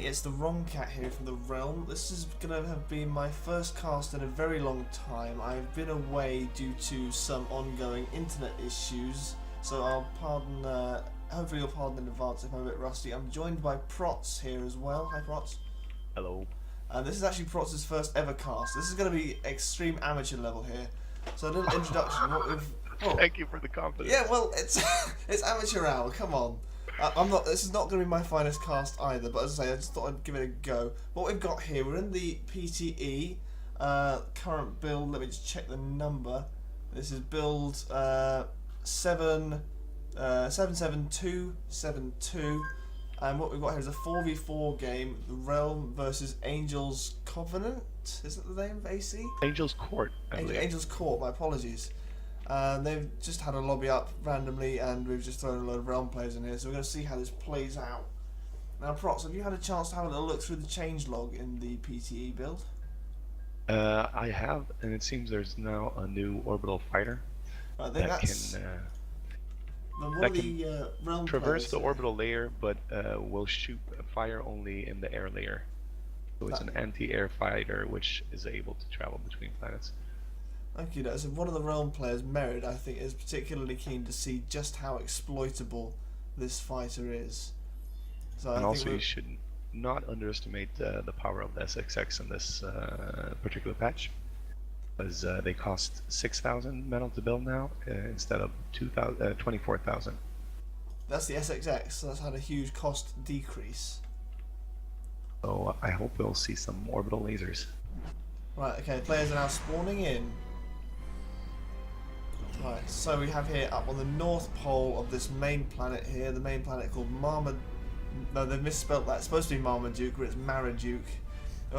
it's TheWrongCat here from The Realm. This is going to have been my first cast in a very long time. I've been away due to some ongoing internet issues, so I'll pardon, hopefully you'll pardon in advance if I'm a bit rusty. I'm joined by Protz here as well. Hi Protz. Hello. And this is actually Protz's first ever cast. This is going to be extreme amateur level here. So a little introduction. Thank you for the confidence. Yeah, well, it's it's amateur hour. Come on. I'm not. This is not going to be my finest cast either. But as I say, I just thought I'd give it a go. What we've got here, we're in the PTE current build. Let me just check the number. This is build 77272. And what we've got here is a 4v4 game, The Realm versus Angel's Covenant. Is that the name of AC? Angel's Court. Angel's Court, my apologies. They've just had a lobby up randomly and we've just thrown a load of Realm players in here, so we're going to see how this plays out. Now Protz, have you had a chance to have a little look through the changelog in the PTE build? I have, and it seems there's now a new orbital fighter I think that can Realm traverse the orbital layer, but will shoot fire only in the air layer. So it's an anti-air fighter which is able to travel between planets. Thank you. So one of the Realm players, Merid, I think, is particularly keen to see just how exploitable this fighter is. So and also you should not underestimate the power of the SXX in this particular patch, because they cost 6,000 metal to build now instead of 24,000. That's the SXX, so that's had a huge cost decrease. So I hope we'll see some orbital lasers. Right, okay, players are now spawning in. Right, so we have here up on the north pole of this main planet here, the main planet called Marmaduke. No, they've misspelled that. It's supposed to be Marmaduke, but it's Mariduke.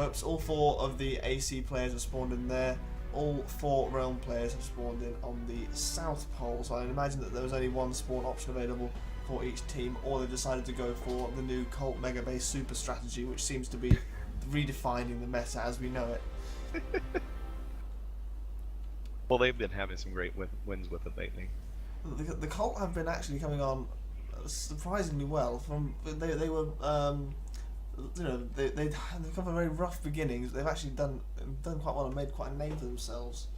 Oops, all 4 of the AC players have spawned in there. All 4 Realm players have spawned in on the south pole, so I imagine that there was only one spawn option available for each team, or they've decided to go for the new Cult Mega Base Super strategy, which seems to be redefining the meta as we know it. Well, they've been having some great wins with it lately. The Cult have been actually coming on surprisingly well. They were you know, they've come from very rough beginnings. They've actually done quite well and made quite a name for themselves.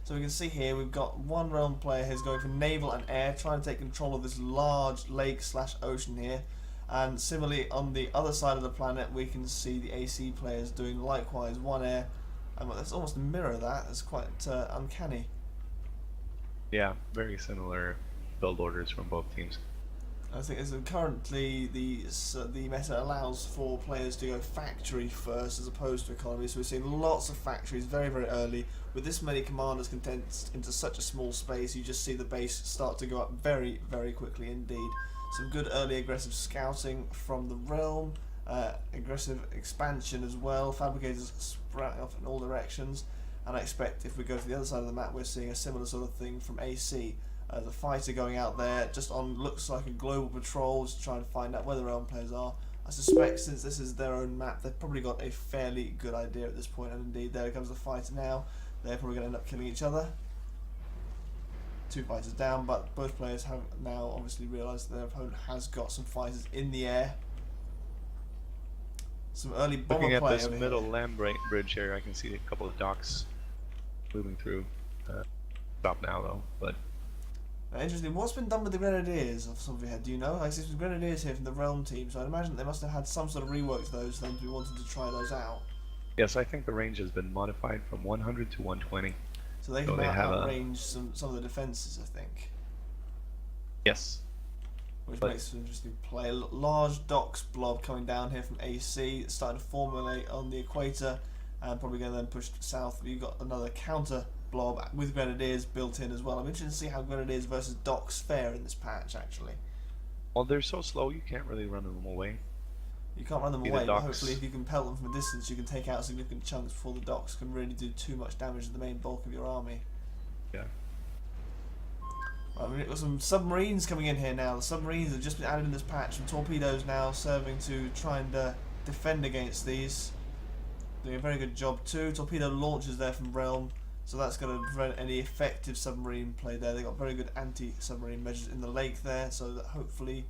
So we can see here we've got one Realm player who's going for naval and air, trying to take control of this large lake/ocean here. And similarly on the other side of the planet we can see the AC players doing likewise, one air. And that's almost a mirror of that. It's quite uncanny. Yeah, very similar build orders from both teams. I think currently the meta allows for players to go factory first as opposed to economy. So we're seeing lots of factories very, very early. With this many commanders condensed into such a small space, you just see the base start to go up very, very quickly indeed. Some good early aggressive scouting from the Realm. Aggressive expansion as well, fabricators sprouting off in all directions, and I expect if we go to the other side of the map we're seeing a similar sort of thing from AC. The fighter going out there just on looks like a global patrol to try and find out where the Realm players are. I suspect since this is their own map they've probably got a fairly good idea at this point, and indeed there comes the fighter now. They're probably going to end up killing each other. 2 fighters down, but both players have now obviously realised that their opponent has got some fighters in the air. Some early bomber Looking at play this over middle here. land bridge here, I can see a couple of docks moving through. Stop now though, but Interesting. What's been done with the Grenadiers off the top of your head? Do you know? I see some Grenadiers here from the Realm team, so I'd imagine they must have had some sort of rework to those. Then we wanted to try those out. yes, I think the range has been modified from 100 to 120. So they can outrange some of the defences, I think. Yes. Which makes an interesting play. A large docks blob coming down here from AC. It's starting to formulate on the equator and probably going to then push south. You've got another counter blob with Grenadiers built in as well. I'm interested to see how Grenadiers versus docks fare in this patch actually. Well, they're so slow you can't really run them away. You can't run them away, but hopefully if you can pelt them from a distance you can take out significant chunks before the docks can really do too much damage to the main bulk of your army. Yeah. Right, we've got some submarines coming in here now. The submarines have just been added in this patch. Some torpedoes now serving to try and defend against these. Doing a very good job too. Torpedo launchers there from Realm, so that's going to prevent any effective submarine play there. They've got very good anti-submarine measures in the lake there, so that hopefully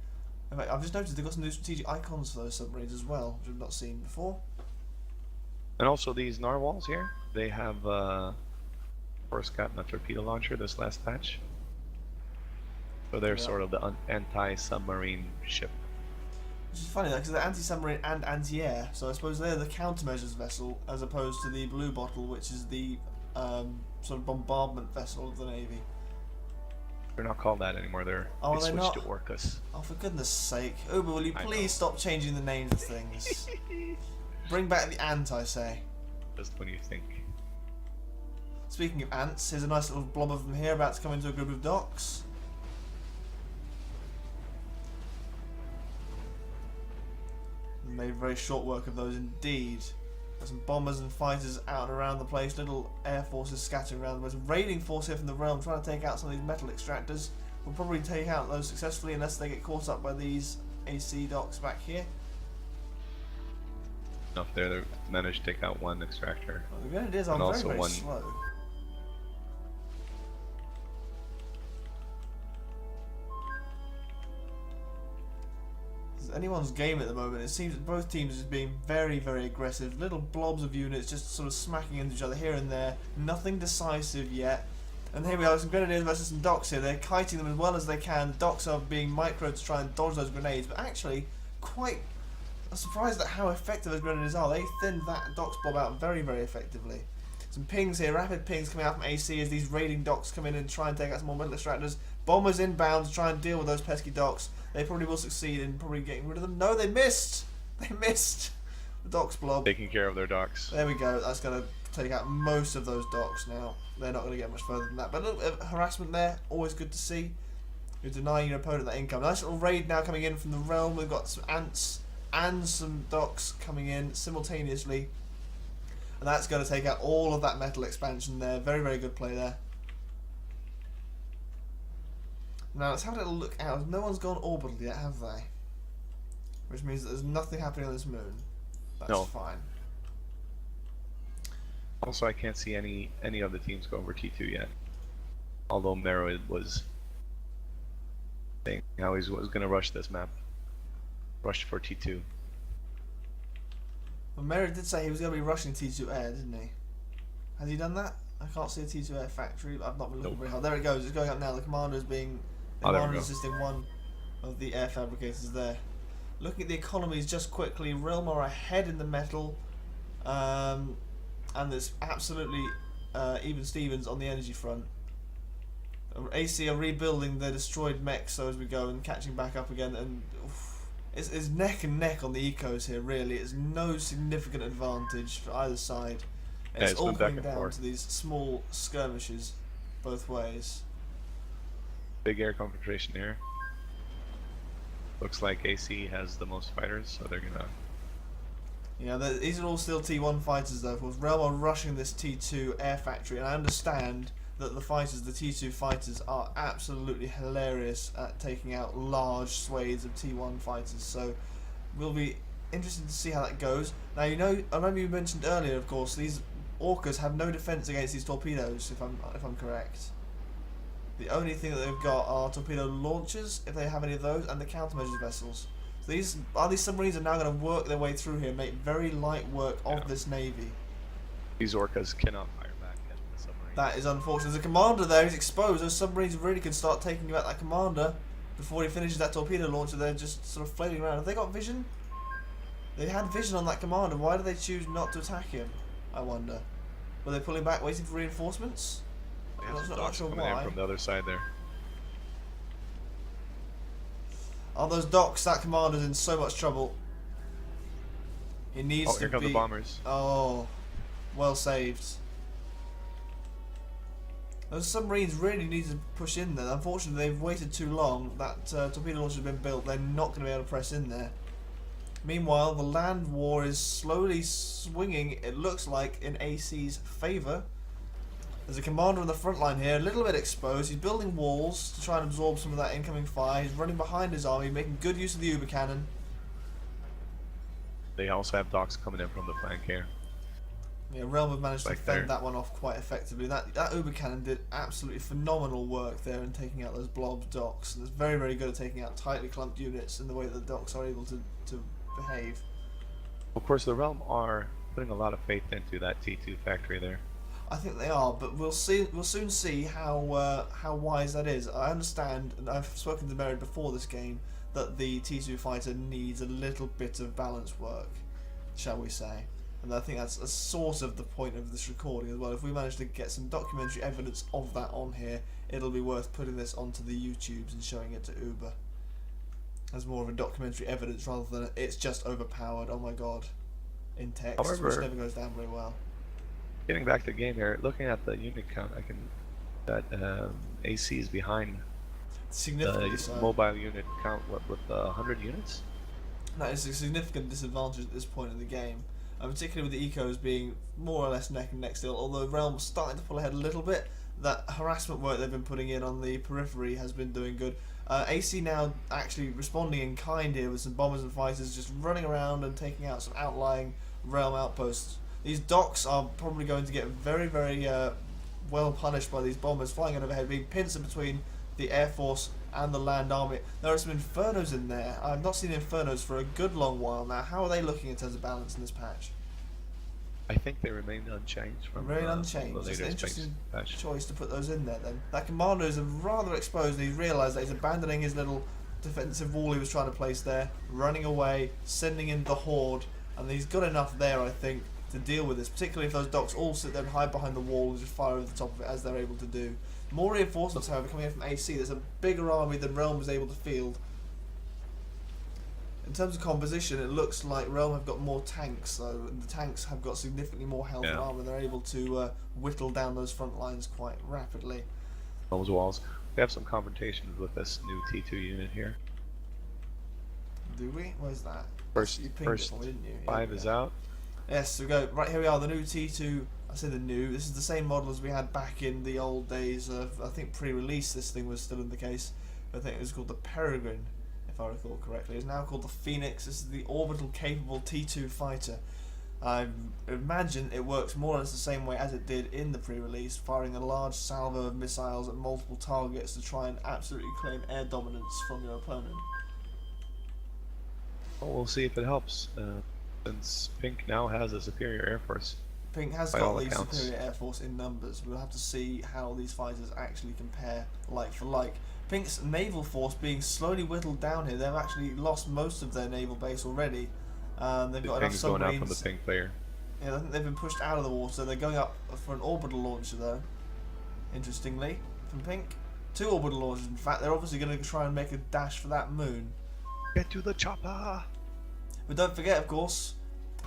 In fact, I've just noticed they've got some new strategic icons for those submarines as well, which I've not seen before. And also these narwhals here, they have first gotten a torpedo launcher this last patch. So they're sort of the anti-submarine ship. Which is funny, because they're anti-submarine and anti-air, so I suppose they're the countermeasures vessel, as opposed to the Blue Bottle, which is the sort of bombardment vessel of the Navy. They're not called that anymore, they switched not? to Orcas. Oh, for goodness sake. Uber, will you please stop changing the names of things? Bring back the ant, I say. Just when you think. Speaking of ants, here's a nice little blob of them here about to come into a group of docks. Made very short work of those indeed. There's some bombers and fighters out and around the place, little air forces scattering around. There's a raiding force here from the realm trying to take out some of these metal extractors. We'll probably take out those successfully unless they get caught up by these AC docks back here. Up there, they managed to take out one extractor. Well, the grenadiers are very slow. Anyone's game at the moment. It seems that both teams are just being very, very aggressive. Little blobs of units just sort of smacking into each other here and there. Nothing decisive yet. And here we are, some grenadiers versus some docks here. They're kiting them as well as they can. The docks are being microed to try and dodge those grenades, but actually quite surprised at how effective those grenadiers are. They thinned that docks blob out very, very effectively. Some pings here, rapid pings coming out from AC as these raiding docks come in and try and take out some more metal extractors. Bombers inbound to try and deal with those pesky docks. They probably will succeed in probably getting rid of them. No, they missed! They missed! The docks blob. Taking care of their docks. There we go. That's going to take out most of those docks now. They're not going to get much further than that. But a little bit of harassment there. Always good to see. You're denying your opponent that income. Nice little raid now coming in from the realm. We've got some ants and some docks coming in simultaneously. And that's going to take out all of that metal expansion there. Very, very good play there. Now let's have a little look out. No one's gone orbital yet, have they? Which means that there's nothing happening on this moon. That's fine. Also, I can't see any of the teams go over T2 yet. Although Mero was saying how he was going to rush this map. Rush for T2. Well, Mero did say he was going to be rushing T2 air, didn't he? Has he done that? I can't see a T2 air factory. I've not been looking very hard. There it goes. It's going up now. The commander is being... The commander is assisting one of the air fabricators there. Looking at the economies just quickly, Realm are ahead in the metal. And there's absolutely even Stevens on the energy front. AC are rebuilding their destroyed mechs so as we go and catching back up again. And it's neck and neck on the ecos here, really. It's no significant advantage for either side. It's all coming down to these small skirmishes both ways. Big air concentration here. Looks like AC has the most fighters, so they're gonna... Yeah, these are all still T1 fighters though. Of course, Realm are rushing this T2 air factory, and I understand that the fighters, the T2 fighters, are absolutely hilarious at taking out large swathes of T1 fighters. So we'll be interested to see how that goes. Now, you know, I remember you mentioned earlier, of course, these Orcas have no defense against these torpedoes, if I'm correct. The only thing that they've got are torpedo launchers, if they have any of those, and the countermeasures vessels. So these submarines are now going to work their way through here, make very light work of this navy. These Orcas cannot fire back at the submarine. That is unfortunate. There's a commander there, he's exposed. Those submarines really can start taking out that commander before he finishes that torpedo launcher. They're just sort of flailing around. Have they got vision? They had vision on that commander. Why do they choose not to attack him? I wonder. Were they pulling back, waiting for reinforcements? I'm not sure coming in from the other side there. On those docks, that commander's in so much trouble. He needs to be... here come the bombers. Oh, well saved. Those submarines really need to push in there. Unfortunately, they've waited too long. That torpedo launcher has been built. They're not going to be able to press in there. Meanwhile, the land war is slowly swinging, it looks like, in AC's favour. There's a commander on the front line here, a little bit exposed. He's building walls to try and absorb some of that incoming fire. He's running behind his army, making good use of the Uber cannon. They also have docks coming in from the flank here. Yeah, Realm have managed to Like fend they're- that one off quite effectively. That Uber cannon did absolutely phenomenal work there in taking out those blob docks, and it's very, very good at taking out tightly clumped units in the way that the docks are able to behave. Of course, the Realm are putting a lot of faith into that T2 factory there. I think they are, but we'll see. We'll soon see how wise that is. I understand, and I've spoken to Mary before this game, that the T2 fighter needs a little bit of balance work, shall we say? And I think that's a sort of the point of this recording as well. If we manage to get some documentary evidence of that on here, it'll be worth putting this onto the YouTubes and showing it to Uber as more of a documentary evidence rather than it's just overpowered. Oh my god, in text, However, which never goes down very well. Getting back to the game here, looking at the unit count, that AC is behind Significantly the so. mobile unit count. What, with 100 units? That is a significant disadvantage at this point in the game, and particularly with the ecos being more or less neck and neck still. Although Realm's starting to pull ahead a little bit, that harassment work they've been putting in on the periphery has been doing good. AC now actually responding in kind here with some bombers and fighters just running around and taking out some outlying Realm outposts. These docks are probably going to get very, very well punished by these bombers flying overhead, being pincered between the Air Force and the Land Army. There are some Infernos in there. I've not seen Infernos for a good long while now. How are they looking in terms of balance in this patch? I think they remain unchanged from Very the unchanged. It's an latest interesting patch. choice to put those in there then. That commander is rather exposed, and he's realised that he's abandoning his little defensive wall he was trying to place there, running away, sending in the Horde, and he's got enough there, I think, to deal with this, particularly if those docks all sit there and hide behind the wall and just fire over the top of it as they're able to do. More reinforcements, however, coming in from AC. There's a bigger army than Realm was able to field. In terms of composition, it looks like Realm have got more tanks, though, and the tanks have got significantly more health and armor. They're able to whittle down those front lines quite rapidly. Those walls. We have some confrontations with this new T2 unit here. Do we? Where's that? First, You pinged first it for me, didn't you? Here 5 we is go. out. Yes, so we go. Right, here we are, the new T2. I say the new. This is the same model as we had back in the old days of, I think, pre-release this thing was still in the case. I think it was called the Peregrine, if I recall correctly. It's now called the Phoenix. This is the orbital capable T2 fighter. I imagine it works more or less the same way as it did in the pre-release, firing a large salvo of missiles at multiple targets to try and absolutely claim air dominance from your opponent. Well, we'll see if it helps, since Pink now has a superior air force. Pink has By got all the accounts. superior air force in numbers. We'll have to see how these fighters actually compare like for like. Pink's naval force being slowly whittled down here. They've actually lost most of their naval base already. They've got enough Pink is going out submarines. from the Pink player. Yeah, I think they've been pushed out of the water. They're going up for an orbital launcher though. Interestingly, from Pink. 2 orbital launchers in fact. They're obviously going to try and make a dash for that moon. Get to the chopper! But don't forget, of course,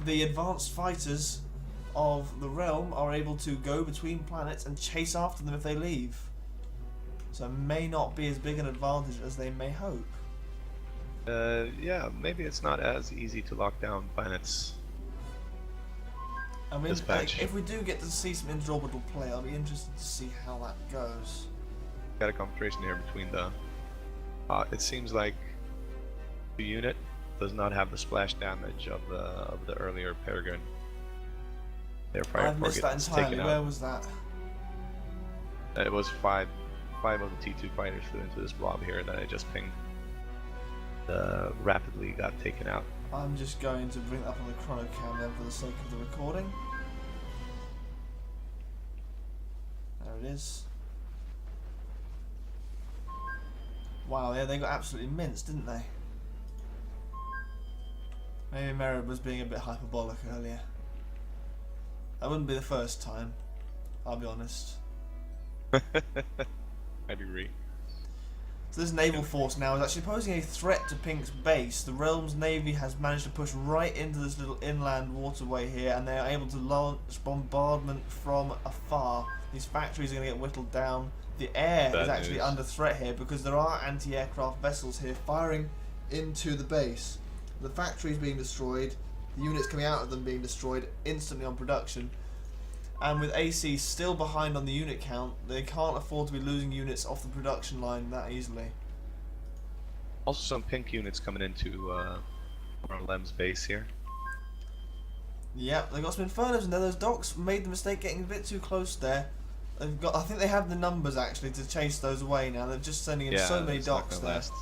the advanced fighters of the realm are able to go between planets and chase after them if they leave. So it may not be as big an advantage as they may hope. Yeah, maybe it's not as easy to lock down planets. I mean, This patch. if we do get to see some interorbital play, I'll be interested to see how that goes. Got a confrontation here between the... it seems like the unit does not have the splash damage of the earlier Peregrine. Therefore, I've missed that entirely. taken Where out. was that? It was five of the T2 fighters flew into this blob here that I just pinged. Rapidly got taken out. I'm just going to bring that up on the chrono cam then for the sake of the recording. There it is. Wow, yeah, they got absolutely minced, didn't they? Maybe Merritt was being a bit hyperbolic earlier. That wouldn't be the first time, I'll be honest. I'd agree. So this naval force now is actually posing a threat to Pink's base. The Realm's navy has managed to push right into this little inland waterway here, and they are able to launch bombardment from afar. These factories are going to get whittled down. The air is actually under threat here because there are anti-aircraft vessels here firing into the base. The factories being destroyed, the units coming out of them being destroyed instantly on production. And with AC still behind on the unit count, they can't afford to be losing units off the production line that easily. Also some Pink units coming into our Lem's base here. Yep, they've got some Infernos in there. Those docks made the mistake getting a bit too close there. They've got, I think they have the numbers actually to chase those away now. They're just sending in so many it's not docks gonna there. last.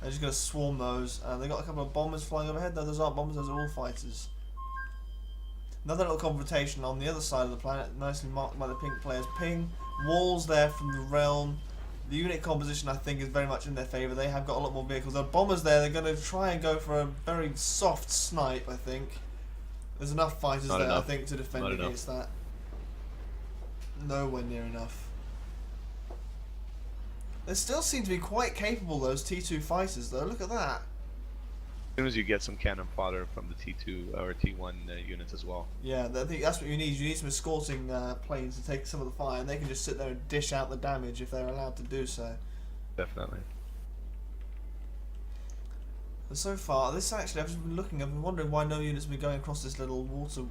They're just going to swarm those. They've got a couple of bombers flying overhead. No, those aren't bombers, those are all fighters. Another little confrontation on the other side of the planet, nicely marked by the pink players. Ping, walls there from the realm. The unit composition, I think, is very much in their favour. They have got a lot more vehicles. There are bombers there. They're going to try and go for a very soft snipe, I think. There's enough fighters there, I think, to defend against that. Nowhere near enough. They still seem to be quite capable, those T2 fighters, though. Look at that. As soon as you get some cannon fodder from the T2 or T1 units as well. Yeah, I think that's what you need. You need some escorting planes to take some of the fire, and they can just sit there and dish out the damage if they're allowed to do so. Definitely. And so far, this actually, I've just been looking, I've been wondering why no units have been going across this little water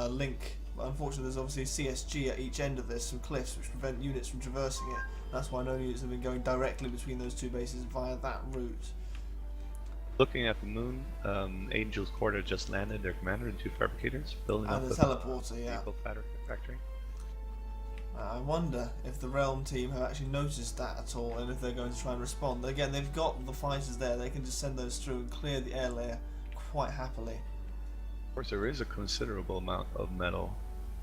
link. But unfortunately, there's obviously CSG at each end of this, some cliffs which prevent units from traversing it. That's why no units have been going directly between those two bases via that route. Looking at the moon, Angel's Quarter just landed their commander and 2 fabricators, building up the teleporter, yeah. vehicle factory. I wonder if the Realm team have actually noticed that at all, and if they're going to try and respond. Again, they've got the fighters there, they can just send those through and clear the air layer quite happily. Of course, there is a considerable amount of metal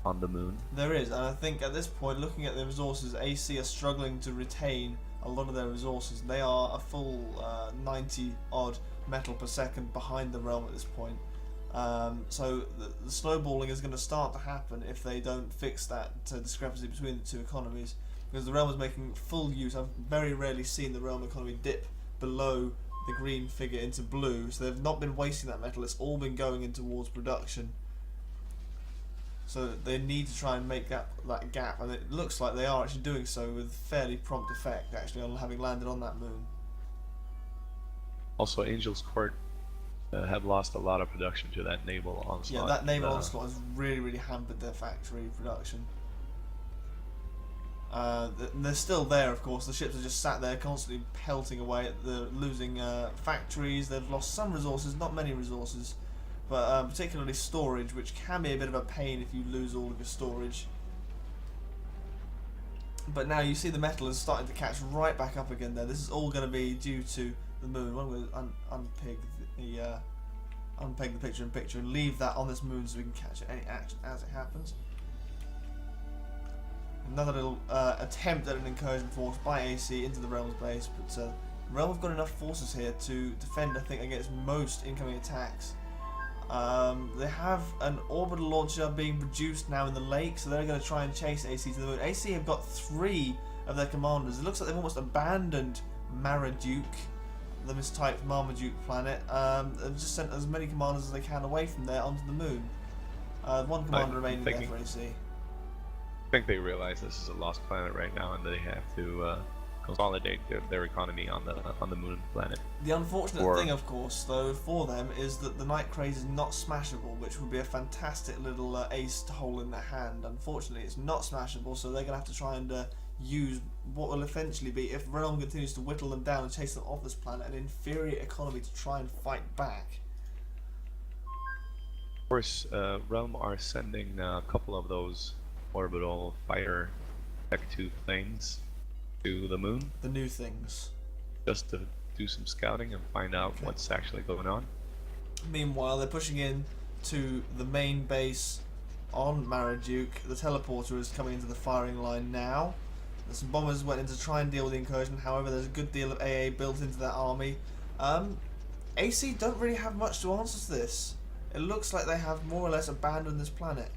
on the moon. There is, and I think at this point, looking at the resources, AC are struggling to retain a lot of their resources. They are a full 90 odd metal per second behind the Realm at this point. So the snowballing is going to start to happen if they don't fix that discrepancy between the two economies, because the Realm is making full use. I've very rarely seen the Realm economy dip below the green figure into blue, so they've not been wasting that metal. It's all been going in towards production. So they need to try and make that gap, and it looks like they are actually doing so with fairly prompt effect, actually, on having landed on that moon. Also, Angel's Court have lost a lot of production to that naval onslaught. Yeah, that naval onslaught has really hampered their factory production. They're still there, of course. The ships are just sat there constantly pelting away at the losing factories. They've lost some resources, not many resources, but particularly storage, which can be a bit of a pain if you lose all of your storage. But now you see the metal is starting to catch right back up again there. This is all going to be due to the moon. I'm going to unpeg the picture and leave that on this moon so we can catch any action as it happens. Another little attempt at an incursion force by AC into the Realm's base, but Realm have got enough forces here to defend, I think, against most incoming attacks. They have an orbital launcher being produced now in the lake, so they're going to try and chase AC to the moon. AC have got 3 of their commanders. It looks like they've almost abandoned Marmaduke, the mistyped Marmaduke planet. They've just sent as many commanders as they can away from there onto the moon. 1 commander remaining there for AC. I think they realize this is a lost planet right now, and they have to consolidate their economy on the moon planet. The unfortunate thing, of course, though, for them is that the Night Craze is not smashable, which would be a fantastic little ace to hold in their hand. Unfortunately, it's not smashable, so they're going to have to try and use what will eventually be, if Realm continues to whittle them down and chase them off this planet, an inferior economy to try and fight back. Of course, Realm are sending a couple of those orbital fighter Tech 2 planes to the moon. The new things. Just to do some scouting and find out what's actually going on. Meanwhile, they're pushing in to the main base on Marmaduke. The teleporter is coming into the firing line now. Some bombers went in to try and deal with the incursion, however there's a good deal of AA built into that army. AC don't really have much to answer to this. It looks like they have more or less abandoned this planet.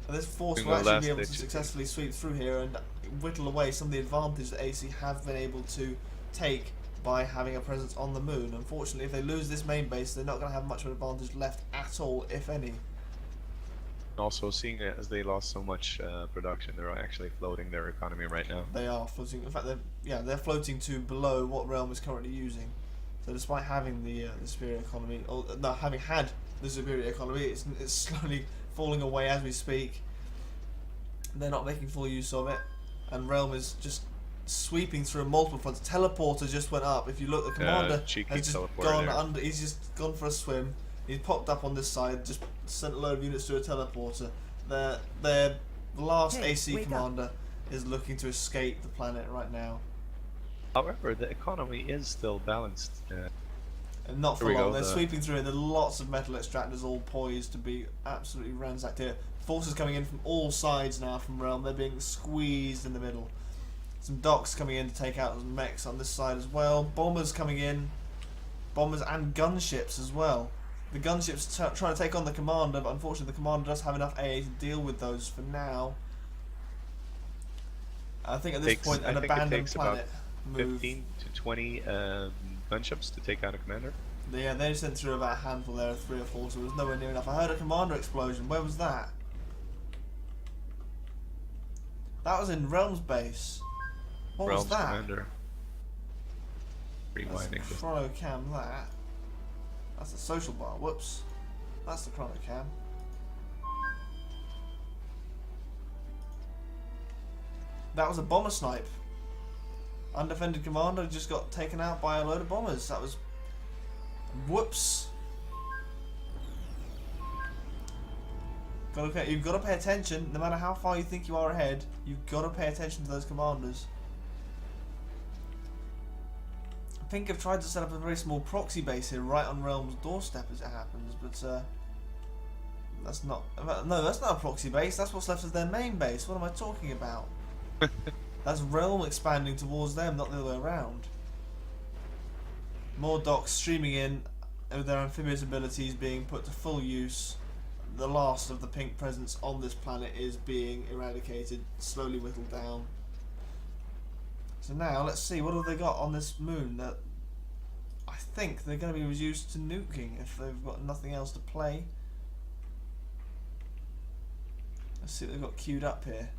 And this force will actually be able to successfully sweep through here and whittle away some of the advantage that AC have been able to take by having a presence on the moon. Unfortunately, if they lose this main base, they're not going to have much of an advantage left at all, if any. Also, seeing it as they lost so much production, they're actually floating their economy right now. They are floating. In fact, they're floating to below what Realm is currently using. So despite having the superior economy, or no, having had the superior economy, it's slowly falling away as we speak. They're not making full use of it, and Realm is just sweeping through multiple fronts. Teleporter just went up. If you look, the commander has just gone under. He's just gone for a swim. He's popped up on this side, just sent a load of units to a teleporter. Their last AC commander is looking to escape the planet right now. However, the economy is still balanced. And not for long. They're sweeping through, and there are lots of metal extractors all poised to be absolutely ransacked here. Forces coming in from all sides now from Realm. They're being squeezed in the middle. Some docks coming in to take out some mechs on this side as well. Bombers coming in. Bombers and gunships as well. The gunship's trying to take on the commander, but unfortunately the commander does have enough AA to deal with those for now. I think at this point an abandoned planet move. 15 to 20 gunships to take out a commander. Yeah, they sent through about a handful there, 3 or 4, so it was nowhere near enough. I heard a commander explosion. Where was that? That was in Realm's base. What was that? Commander. Rewinding. That's the chrono cam, that. That's the social bar. Whoops. That's the chrono cam. That was a bomber snipe. Undefended commander just got taken out by a load of bombers. That was... Whoops. You've got to pay attention. No matter how far you think you are ahead, you've got to pay attention to those commanders. I think I've tried to set up a very small proxy base here, right on Realm's doorstep as it happens, but that's not... No, that's not a proxy base. That's what's left of their main base. What am I talking about? That's Realm expanding towards them, not the other way around. More docks streaming in, with their amphibious abilities being put to full use. The last of the pink presence on this planet is being eradicated, slowly whittled down. So now, let's see, what have they got on this moon that I think they're going to be reduced to nuking if they've got nothing else to play. Let's see what they've got queued up here.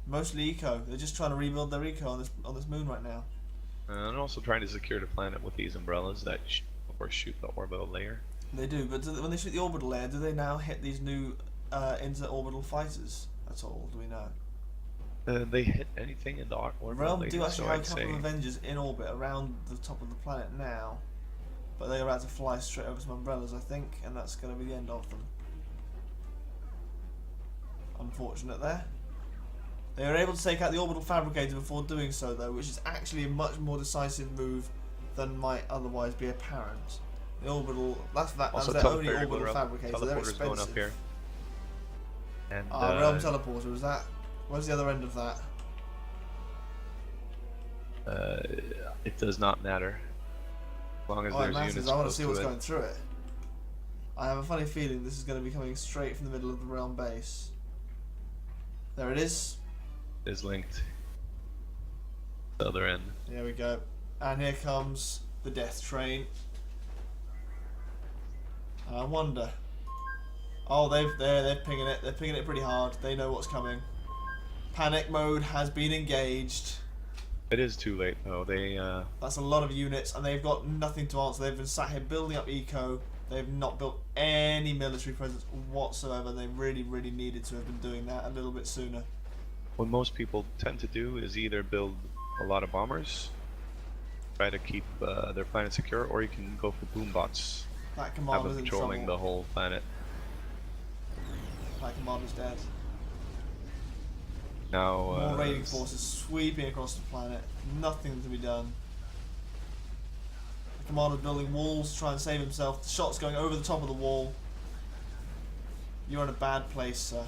Mostly eco. They're just trying to rebuild their eco on this moon right now. And also trying to secure the planet with these umbrellas that of course shoot the orbital layer. They do, but when they shoot the orbital layer, do they now hit these new inter-orbital fighters at all? Do we know? They hit anything in the orbital Realm layer, do actually so have a I'd couple say of Avengers in orbit around the top of the planet now, but they're about to fly straight over some umbrellas, I think, and that's going to be the end of them. Unfortunate there. They were able to take out the orbital fabricator before doing so, though, which is actually a much more decisive move than might otherwise be apparent. The orbital, that's their only orbital fabricator. They're expensive. Going up here. And Realm teleporter, is that? Where's the other end of that? It does not matter. As long as there's units I want to see what's it. going through it. I have a funny feeling this is going to be coming straight from the middle of the Realm base. There it is. It is linked. The other end. There we go. And here comes the death train. I wonder. Oh, they're pinging it. They're pinging it pretty hard. They know what's coming. Panic mode has been engaged. It is too late though. That's a lot of units, and they've got nothing to answer. They've been sat here building up eco. They've not built any military presence whatsoever. They really, really needed to have been doing that a little bit sooner. What most people tend to do is either build a lot of bombers, try to keep their planet secure, or you can go for boom bots. That commander's in trouble. Patrolling the whole planet. That commander's dead. Now more raiding forces sweeping across the planet. Nothing to be done. The commander's building walls to try and save himself. The shot's going over the top of the wall. You're in a bad place, sir.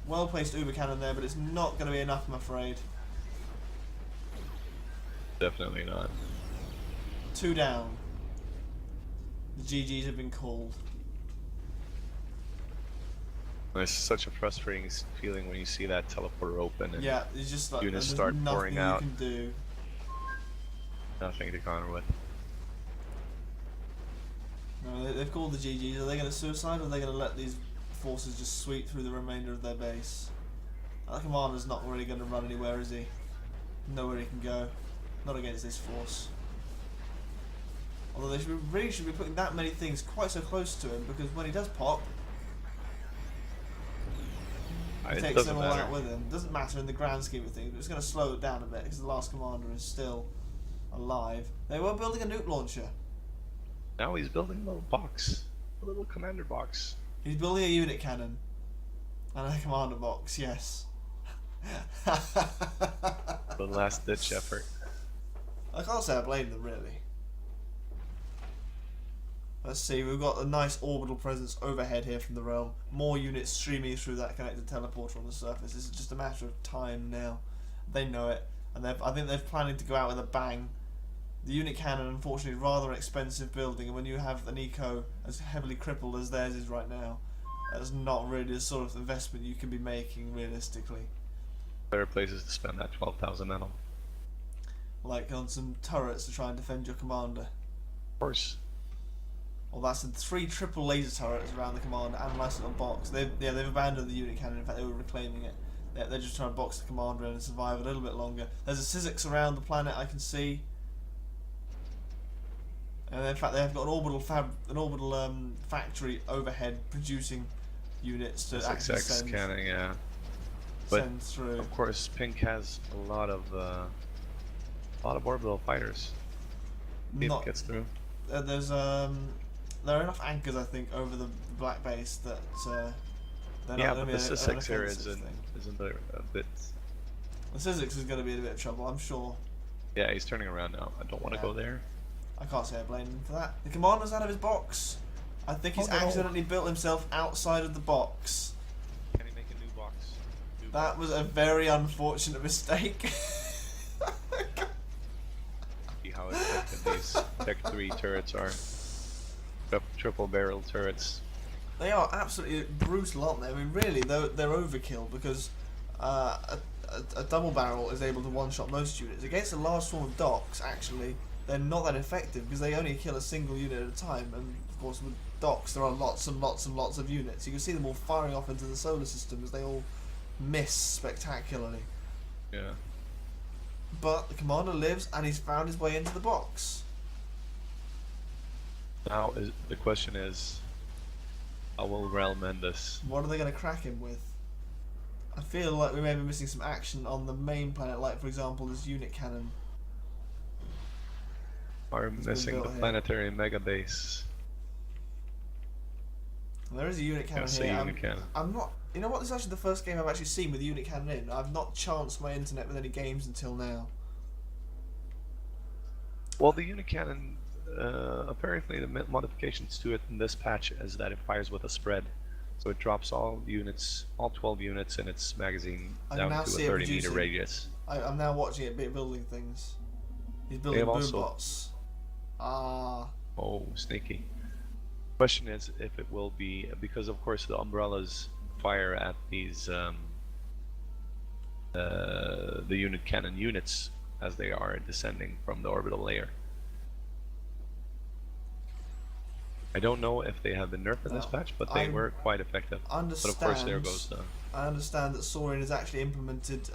Well placed Uber cannon there, but it's not going to be enough, I'm afraid. Definitely not. 2 down. The GGs have been called. It's such a frustrating feeling when you see that teleporter open and it's just like units start pouring out. Nothing you can do. Nothing to counter with. No, they've called the GGs. Are they going to suicide, or are they going to let these forces just sweep through the remainder of their base? That commander's not really going to run anywhere, is he? Nowhere he can go. Not against this force. Although they really should be putting that many things quite so close to him, because when he does pop, he takes them all out with him. Doesn't matter in the grand scheme of things, but it's going to slow it down a bit because the last commander is still alive. They were building a nuke launcher. Now he's building a little box, a little commander box. He's building a unit cannon and a commander box. Yes. The last ditch effort. I can't say I blame them really. Let's see, we've got a nice orbital presence overhead here from the realm. More units streaming through that connected teleporter on the surface. This is just a matter of time now. They know it, and I think they're planning to go out with a bang. The unit cannon, unfortunately, rather an expensive building, and when you have an eco as heavily crippled as theirs is right now, that's not really the sort of investment you can be making realistically. Better places to spend that 12,000 metal. Like on some turrets to try and defend your commander. Of course. Well, that's 3 triple laser turrets around the commander and a nice little box. They've abandoned the unit cannon. In fact, they were reclaiming it. They're just trying to box the commander in and survive a little bit longer. There's a Syzyx around the planet I can see. And in fact, they've got an orbital factory overhead producing units to actually SXX cannon, yeah. But send through. of course, Pink has a lot of orbital fighters. If it gets through. There are enough anchors, I think, over the black base that they're Yeah, not but the Syzyx here isn't a bit. The Syzyx is going to be in a bit of trouble, I'm sure. Yeah, he's turning around now. I don't want to go there. I can't say I blame him for that. The commander's out of his box. I think he's accidentally built himself outside of the box. Can he make a new box? That was a very unfortunate mistake. See how effective these Tech 3 turrets are. Triple barrel turrets. They are absolutely brutal, aren't they? I mean, really, they're overkill because a double barrel is able to one-shot most units. Against a large swarm of docks, actually, they're not that effective because they only kill a single unit at a time. And of course, with docks, there are lots and lots and lots of units. You can see them all firing off into the solar system as they all miss spectacularly. Yeah. But the commander lives, and he's found his way into the box. Now the question is, how will Realm end this? What are they going to crack him with? I feel like we may be missing some action on the main planet, like for example this unit cannon. Are missing the planetary mega base. There is a unit cannon Yes, here. a unit cannon. I'm not. You know what? This is actually the first game I've actually seen with the unit cannon in. I've not chanced my internet with any games until now. Well, the unit cannon, apparently the modifications to it in this patch is that it fires with a spread. So it drops all units, all 12 units in its magazine down to a 30-meter radius. I'm now watching it building things. He's building boom bots. Ah. Oh, sneaky. Question is if it will be, because of course the umbrellas fire at these the unit cannon units as they are descending from the orbital layer. I don't know if they have been nerfed in this patch, but they were quite effective. But of course there goes the... I understand that Saurian has actually implemented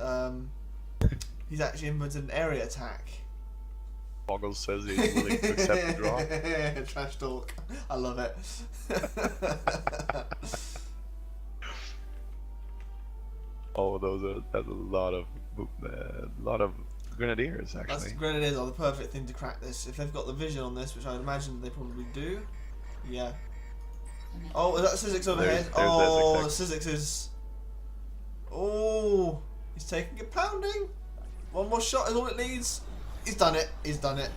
he's actually implemented an area attack. Boggles says he's willing to accept the draw. Trash talk. I love it. Oh, that's a lot of grenadiers actually. That's grenadiers are the perfect thing to crack this. If they've got the vision on this, which I imagine they probably do. Yeah. Oh, is that Syzyx overhead? There's the Syzyx is. Oh, he's taking a pounding. One more shot is all it needs. He's done it. He's done it.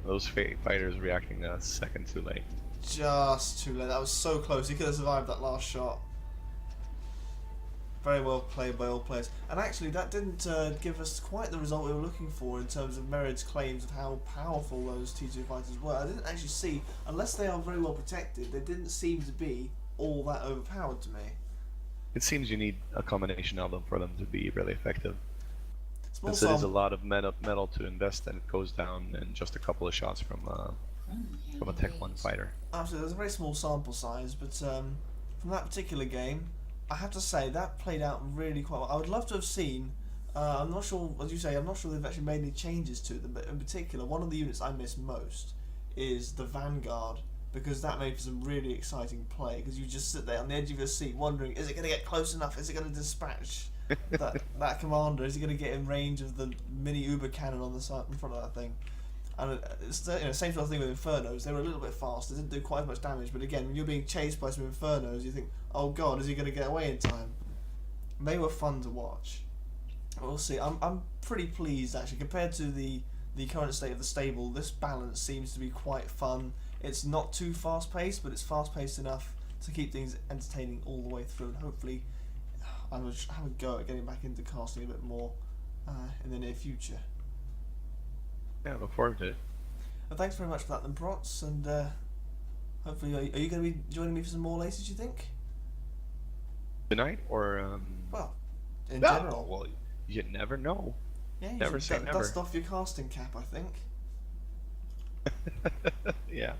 Those fighters reacting a second too late. Just too late. That was so close. He could have survived that last shot. Very well played by all players. And actually, that didn't give us quite the result we were looking for in terms of Merid's claims of how powerful those T2 fighters were. I didn't actually see, unless they are very well protected, they didn't seem to be all that overpowered to me. It seems you need a combination of them for them to be really effective. Since it is a lot of metal to invest, and it goes down in just a couple of shots from a Tech 1 fighter. Absolutely, there's a very small sample size, but from that particular game, I have to say that played out really quite well. I would love to have seen. I'm not sure, as you say, I'm not sure they've actually made any changes to them. But in particular, one of the units I miss most is the Vanguard, because that made for some really exciting play. Because you just sit there on the edge of your seat, wondering, is it going to get close enough? Is it going to dispatch that commander? Is he going to get in range of the mini Uber cannon on the side in front of that thing? And it's the same sort of thing with Infernos. They were a little bit fast. They didn't do quite as much damage. But again, when you're being chased by some Infernos, you think, oh god, is he going to get away in time? They were fun to watch. We'll see. I'm pretty pleased actually compared to the current state of the stable. This balance seems to be quite fun. It's not too fast paced, but it's fast paced enough to keep things entertaining all the way through. And hopefully, I'm going to have a go at getting back into casting a bit more in the near future. Yeah, look forward to it. And thanks very much for that, then, Protz. And hopefully, are you going to be joining me for some more laces? You think? Tonight or Well, in no, general. well, you never know. Yeah, you Never should say never. dust off your casting cap, I think. Yeah.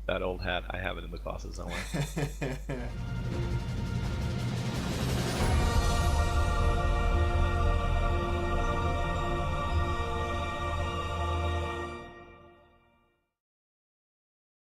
That old hat, I have it in the closet somewhere.